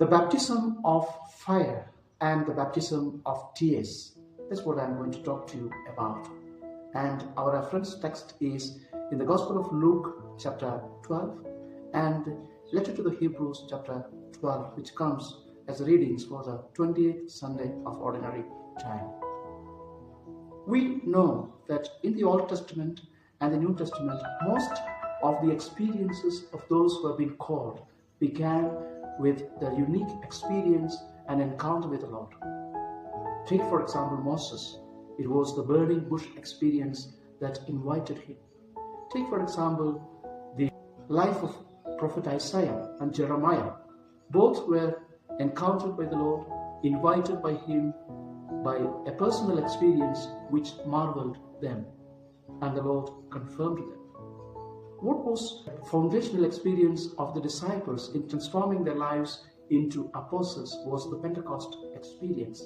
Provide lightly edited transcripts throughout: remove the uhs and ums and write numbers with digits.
The baptism of fire and the baptism of tears. That's what I'm going to talk to you about. And our reference text is in the Gospel of Luke chapter 12 and letter to the Hebrews chapter 12, which comes as readings for the 28th Sunday of Ordinary Time. We know that in the Old Testament and the New Testament, most of the experiences of those who have been called began with the unique experience and encounter with the Lord. Take, for example, Moses. It was the burning bush experience that invited him. Take, for example, the life of Prophet Isaiah and Jeremiah. Both were encountered by the Lord, invited by him by a personal experience which marveled them, and the Lord confirmed them. What was the foundational experience of the disciples in transforming their lives into apostles was the Pentecost experience.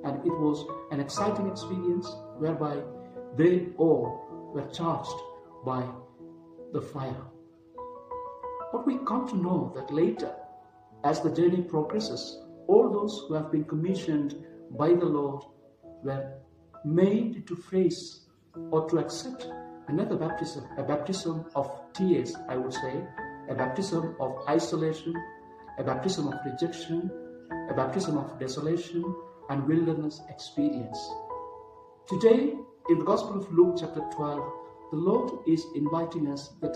And it was an exciting experience whereby they all were charged by the fire. But we come to know that later, as the journey progresses, all those who have been commissioned by the Lord were made to face or to accept another baptism, a baptism of tears, I would say, a baptism of isolation, a baptism of rejection, a baptism of desolation and wilderness experience. Today, in the Gospel of Luke chapter 12, the Lord is inviting us that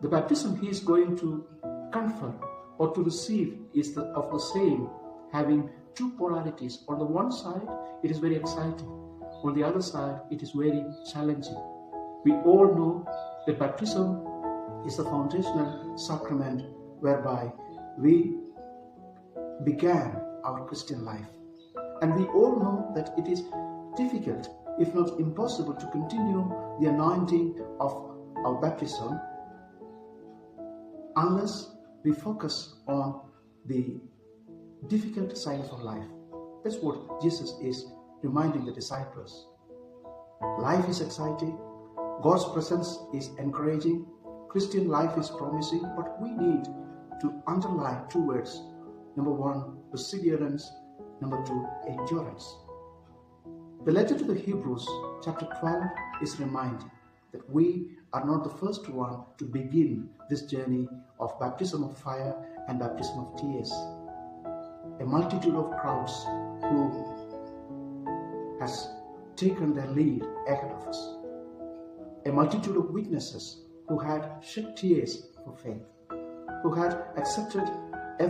the baptism He is going to confer or to receive is of the same, having two polarities. On the one side, it is very exciting. On the other side, it is very challenging. We all know that baptism is the foundational sacrament whereby we began our Christian life. And we all know that it is difficult, if not impossible, to continue the anointing of our baptism unless we focus on the difficult side of our life. That's what Jesus is reminding the disciples. Life is exciting, God's presence is encouraging, Christian life is promising, but we need to underline two words. Number one, perseverance. Number two, endurance. The letter to the Hebrews, chapter 12, is reminding that we are not the first one to begin this journey of baptism of fire and baptism of tears. A multitude of crowds who has taken their lead ahead of us. A multitude of witnesses who had shed tears for faith, who had accepted everything